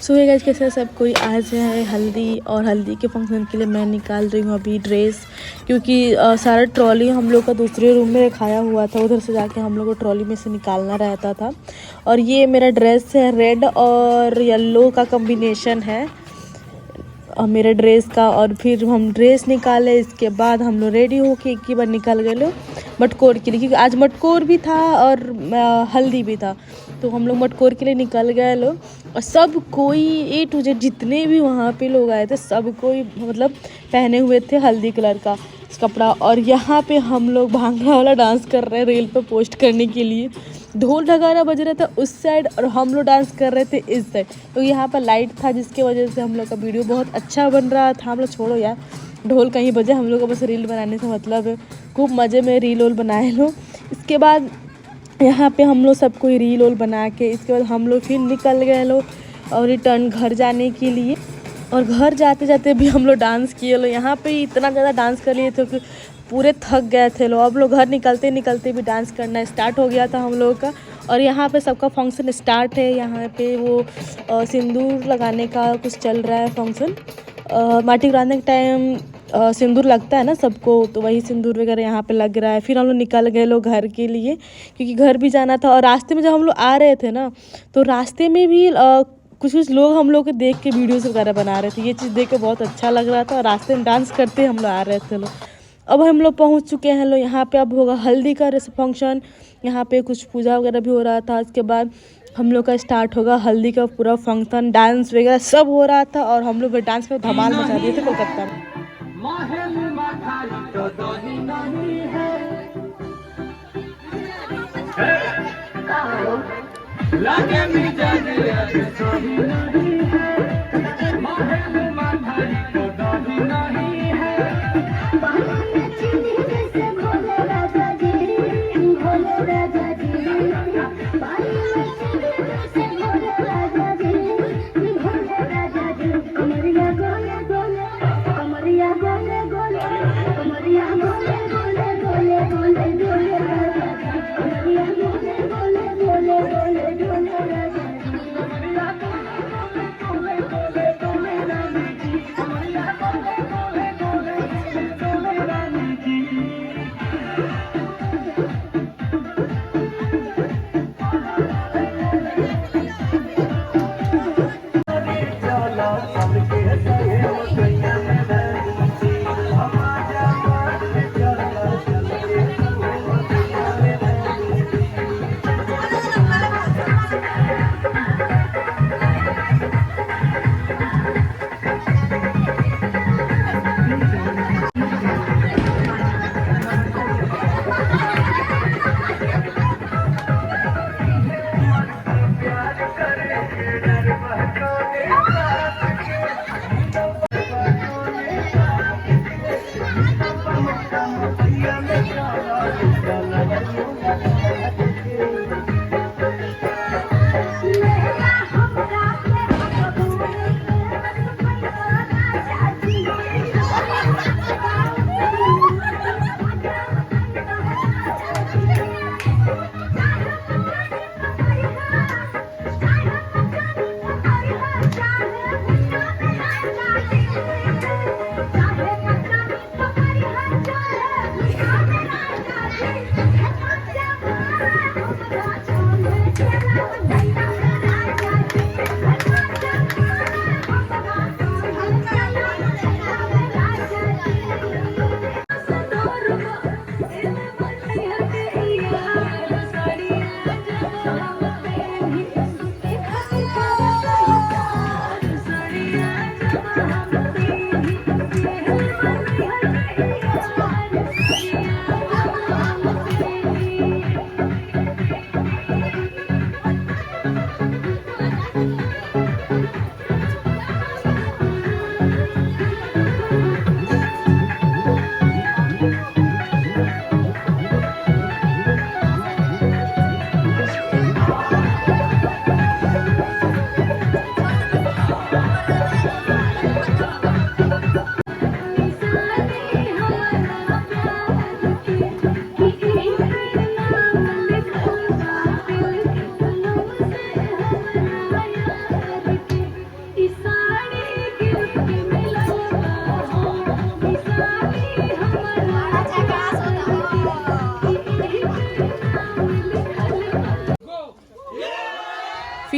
सो ये गाइस, कैसे सब कोई आज है हल्दी, और हल्दी के फंक्शन के लिए मैं निकाल रही हूँ अभी ड्रेस, क्योंकि सारा ट्रॉली हम लोग का दूसरे रूम में रखाया हुआ था, उधर से जाके हम लोग को ट्रॉली में से निकालना रहता था। और ये मेरा ड्रेस है, रेड और येलो का कॉम्बिनेशन है मेरे ड्रेस का। और फिर हम ड्रेस निकाले, इसके बाद हम लोग रेडी होके एक ही बार निकल गए लो मटकोर के लिए, क्योंकि आज मटकोर भी था और हल्दी भी था, तो हम लोग मटकोर के लिए निकल गए लो। और सब कोई A to Z जितने भी वहाँ पे लोग आए थे, सब कोई मतलब पहने हुए थे हल्दी कलर का कपड़ा। और यहाँ पे हम लोग भांगड़ा वाला डांस कर रहे हैं रील पे पोस्ट करने के लिए। ढोल ढगारा बज रहा था उस साइड और हम लोग डांस कर रहे थे इस साइड, तो यहाँ पर लाइट था जिसके वजह से हम लोग का वीडियो बहुत अच्छा बन रहा था। हम लोग छोड़ो यार, ढोल कहीं बजे, हम लोग को बस रील बनाने से मतलब है, खूब मज़े में रील वोल बनाए लो। इसके बाद यहाँ पे हम लोग सब कोई रील वोल बना के इसके बाद हम लोग फिर निकल गए लो और रिटर्न घर जाने के लिए। और घर जाते जाते भी हम लोग डांस किए लो, यहाँ पे इतना ज़्यादा डांस कर लिए थे कि पूरे थक गए थे लोग। अब लोग घर निकलते निकलते भी डांस करना स्टार्ट हो गया था हम लोगों का। और यहाँ पे सबका फंक्शन स्टार्ट है, यहाँ पे वो सिंदूर लगाने का कुछ चल रहा है फंक्शन। माटी उड़ाने के टाइम सिंदूर लगता है ना सबको, तो वही सिंदूर वगैरह यहाँ पे लग रहा है। फिर हम लोग निकल गए लोग घर के लिए, क्योंकि घर भी जाना था। और रास्ते में जब हम लोग आ रहे थे ना, तो रास्ते में भी कुछ लोग हम लोग को देख के वीडियोस वगैरह बना रहे थे। ये चीज़ देख के बहुत अच्छा लग रहा था, और रास्ते में डांस करते हम लोग आ रहे थे लोग। अब हम लोग पहुंच चुके हैं लोग, यहाँ पे अब होगा हल्दी का फंक्शन। यहाँ पे कुछ पूजा वगैरह भी हो रहा था। इसके बाद हम लोग का स्टार्ट होगा हल्दी का पूरा फंक्शन, डांस वगैरह सब हो रहा था। और हम लोग डांस में धमाल मचा दिए थे कोलकाता में।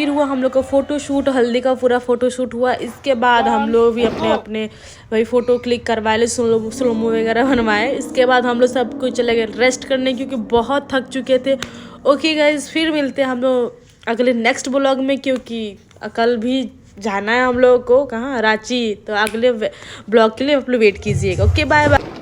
फिर हुआ हम लोग का फ़ोटो शूट, हल्दी का पूरा फ़ोटो शूट हुआ। इसके बाद हम लोग भी अपने अपने वही फ़ोटो क्लिक करवाए ले, स्लोमो वगैरह बनवाए। इसके बाद हम लोग सब कुछ चले गए रेस्ट करने क्योंकि बहुत थक चुके थे। ओके गाइज, फिर मिलते हैं हम लोग अगले नेक्स्ट ब्लॉग में, क्योंकि कल भी जाना है हम लोग को कहाँ, रांची। तो अगले ब्लॉग के लिए आप लोग वेट कीजिएगा। Okay bye bye.